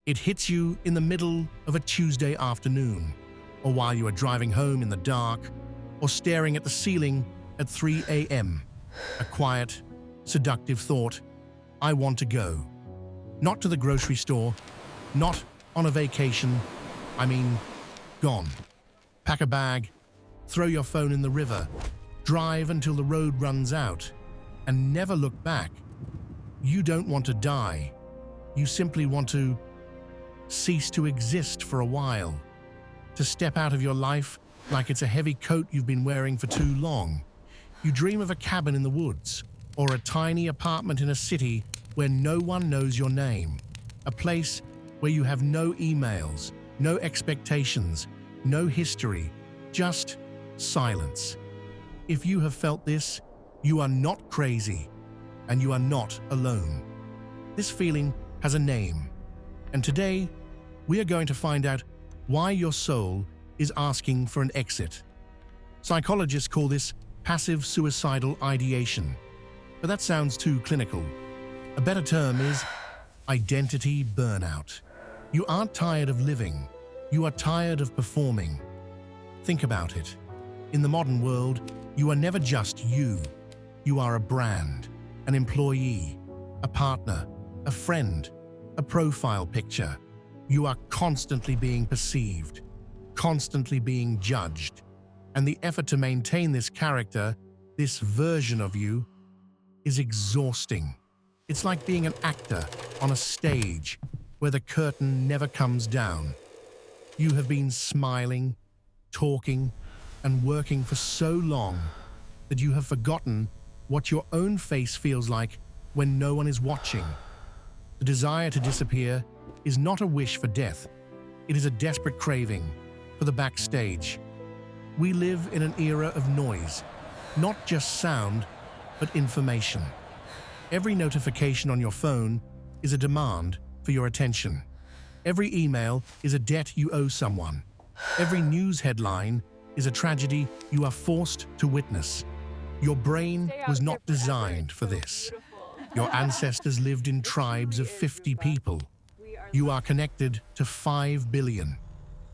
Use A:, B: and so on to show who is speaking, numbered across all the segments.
A: It hits you in the middle of a Tuesday afternoon, or while you are driving home in the dark, or staring at the ceiling at 3 a.m. A quiet, seductive thought, I want to go. Not to the grocery store, not on a vacation, I mean, gone. Pack a bag, throw your phone in the river, drive until the road runs out, and never look back. You don't want to die. You simply want to cease to exist for a while, to step out of your life like it's a heavy coat you've been wearing for too long. You dream of a cabin in the woods, or a tiny apartment in a city where no one knows your name, a place where you have no emails, no expectations, no history, just silence. If you have felt this, you are not crazy, and you are not alone. This feeling has a name, and today we are going to find out why your soul is asking for an exit. Psychologists call this passive suicidal ideation, but that sounds too clinical. A better term is identity burnout. You aren't tired of living, you are tired of performing. Think about it. In the modern world, you are never just you. You are a brand, an employee, a partner, a friend, a profile picture. You are constantly being perceived, constantly being judged. And the effort to maintain this character, this version of you, is exhausting. It's like being an actor on a stage where the curtain never comes down. You have been smiling, talking, and working for so long that you have forgotten what your own face feels like when no one is watching. The desire to disappear is not a wish for death. It is a desperate craving for the backstage. We live in an era of noise, not just sound, but information. Every notification on your phone is a demand for your attention. Every email is a debt you owe someone. Every news headline is a tragedy you are forced to witness. Your brain was not designed for this. Your ancestors lived in tribes of 50 people. You are connected to 5 billion.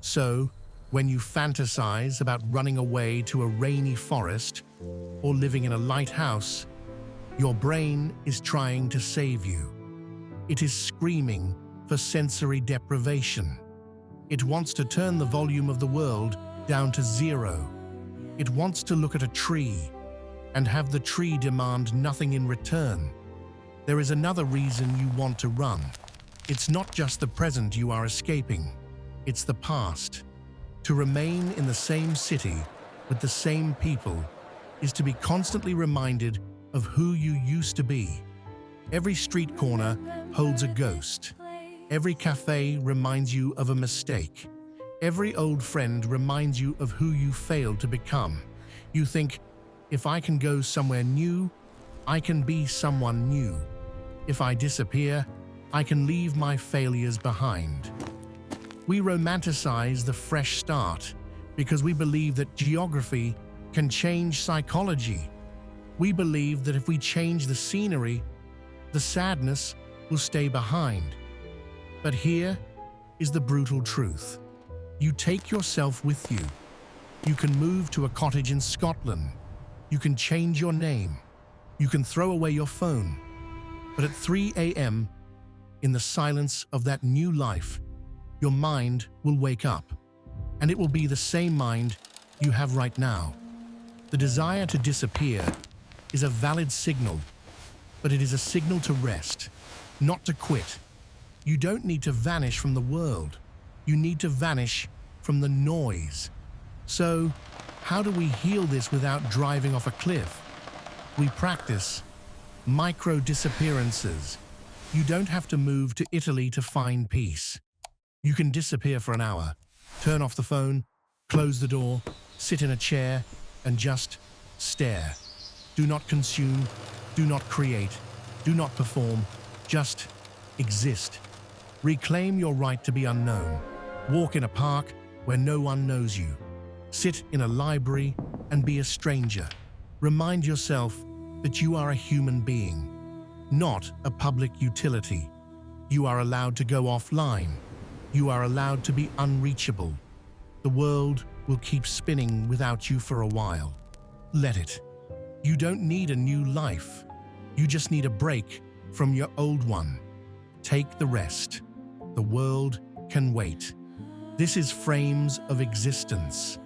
A: So, when you fantasize about running away to a rainy forest or living in a lighthouse, your brain is trying to save you. It is screaming for sensory deprivation. It wants to turn the volume of the world down to 0. It wants to look at a tree and have the tree demand nothing in return. There is another reason you want to run. It's not just the present you are escaping, it's the past. To remain in the same city with the same people is to be constantly reminded of who you used to be. Every street corner holds a ghost. Every cafe reminds you of a mistake. Every old friend reminds you of who you failed to become. You think, if I can go somewhere new, I can be someone new. If I disappear, I can leave my failures behind. We romanticize the fresh start because we believe that geography can change psychology. We believe that if we change the scenery, the sadness will stay behind. But here is the brutal truth. You take yourself with you. You can move to a cottage in Scotland. You can change your name. You can throw away your phone. But at 3 a.m., in the silence of that new life, your mind will wake up. And it will be the same mind you have right now. The desire to disappear is a valid signal, but it is a signal to rest, not to quit. You don't need to vanish from the world. You need to vanish from the noise. So, how do we heal this without driving off a cliff? We practice micro-disappearances. You don't have to move to Italy to find peace. You can disappear for an hour, turn off the phone, close the door, sit in a chair, and just stare. Do not consume, do not create, do not perform, just exist. Reclaim your right to be unknown. Walk in a park where no one knows you. Sit in a library and be a stranger. Remind yourself that you are a human being, not a public utility. You are allowed to go offline. You are allowed to be unreachable. The world will keep spinning without you for a while. Let it. You don't need a new life. You just need a break from your old one. Take the rest. The world can wait. This is Frames of Existence.